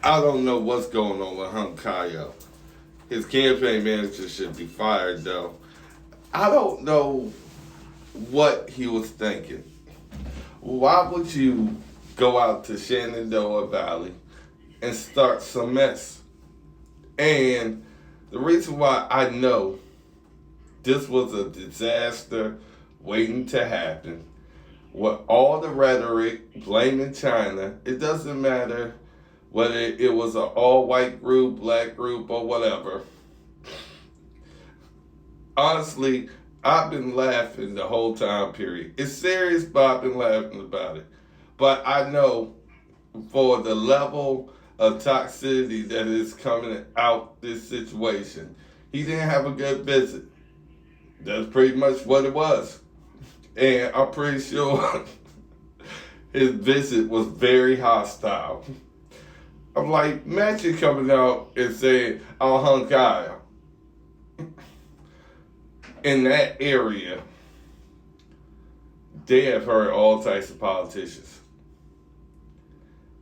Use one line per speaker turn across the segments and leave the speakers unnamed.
I don't know what's going on with Hung Kyo. His campaign manager should be fired, though. I don't know what he was thinking. Why would you go out to Shenandoah Valley and start some mess? And the reason why I know this was a disaster waiting to happen, with all the rhetoric blaming China, it doesn't matter whether it was an all-white group, black group, or whatever. Honestly, I've been laughing the whole time period. It's serious, but I've been laughing about it. But I know for the level of toxicity that is coming out this situation, he didn't have a good visit. That's pretty much what it was. And I'm pretty sure his visit was very hostile. I'm like, imagine coming out and saying, "Oh, Hung Kyle." In that area, they have heard all types of politicians.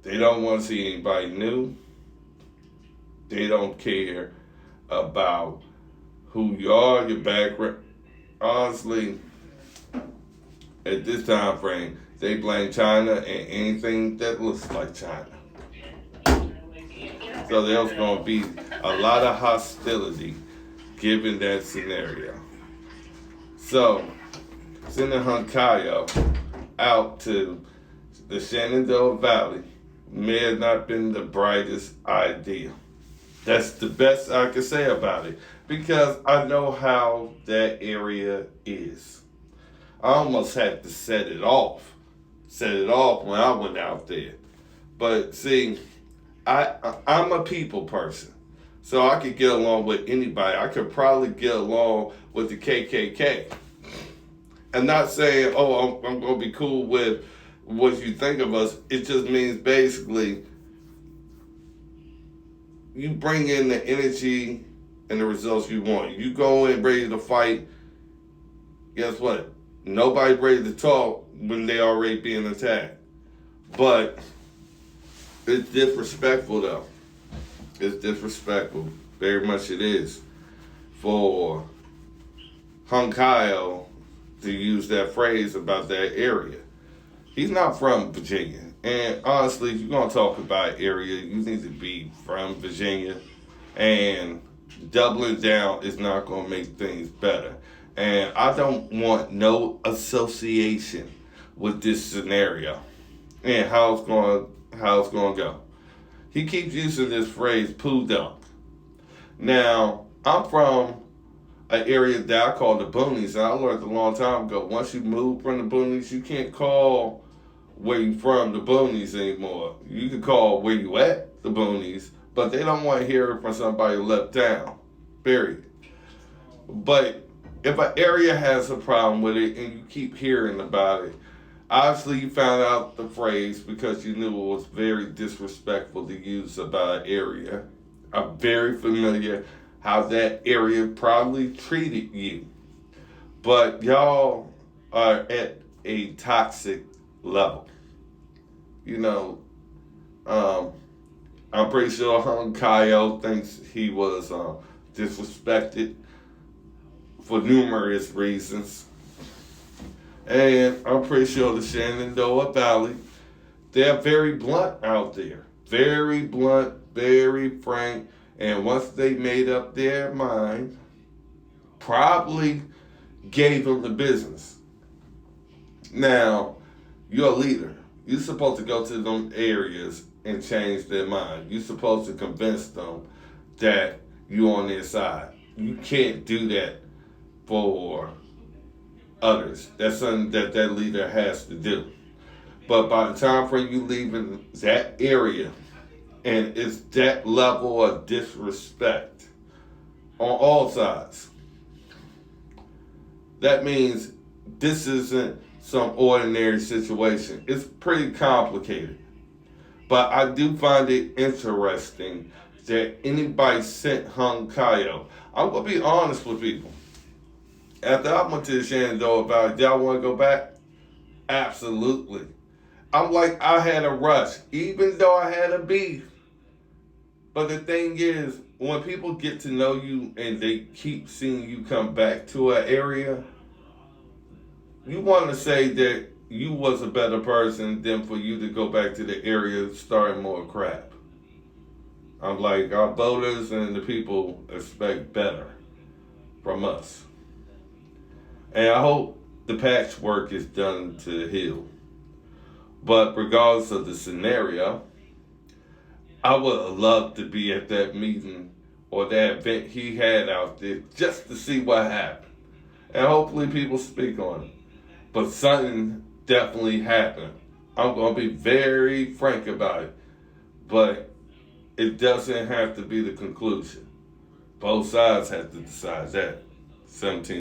They don't want to see anybody new. They don't care about who you are, your background. Honestly, at this time frame, they blame China and anything that looks like China. So there's going to be a lot of hostility given that scenario. So, sending Hung Kyo out to the Shenandoah Valley may have not been the brightest idea. That's the best I can say about it, because I know how that area is. I almost had to set it off when I went out there. But see, I'm a people person, so I could get along with anybody. I could probably get along with the KKK. I'm not saying, oh, I'm going to be cool with what you think of us. It just means basically you bring in the energy and the results you want. You go in ready to fight, guess what? Nobody's ready to talk when they already being attacked. But it's disrespectful, though. It's disrespectful. Very much it is. For Hung Kyo to use that phrase about that area. He's not from Virginia. And honestly, if you're going to talk about area, you need to be from Virginia. And doubling down is not going to make things better. And I don't want no association with this scenario and how it's going to go. He keeps using this phrase, poo dump. Now, I'm from an area that I call the boonies, and I learned a long time ago, once you move from the boonies, you can't call where you from the boonies anymore. You can call where you at the boonies, but they don't want to hear it from somebody left down, period. But if an area has a problem with it and you keep hearing about it, obviously you found out the phrase because you knew it was very disrespectful to use about an area. I'm very familiar how that area probably treated you. But y'all are at a toxic level. You know, I'm pretty sure Hung Kyo thinks he was disrespected for numerous reasons. And I'm pretty sure the Shenandoah Valley, they're very blunt out there. Very blunt, very frank. And once they made up their mind, probably gave them the business. Now, you're a leader. You're supposed to go to them areas and change their mind. You're supposed to convince them that you're on their side. You can't do that for others. That's something that that leader has to do. But by the time frame you leave in that area, and it's that level of disrespect on all sides, that means this isn't some ordinary situation. It's pretty complicated. But I do find it interesting that anybody sent Hung Kyo. I'm going to be honest with people. After I went to the Shenandoah Valley, y'all want to go back? Absolutely. I'm like, I had a rush. Even though I had a beef, But the thing is, when people get to know you and they keep seeing you come back to an area, you want to say that you was a better person than for you to go back to the area starting more crap. I'm like, our voters and the people expect better from us. And I hope the patchwork is done to heal. But regardless of the scenario, I would have loved to be at that meeting or that event he had out there just to see what happened. And hopefully people speak on it. But something definitely happened. I'm going to be very frank about it. But it doesn't have to be the conclusion. Both sides have to decide that. 17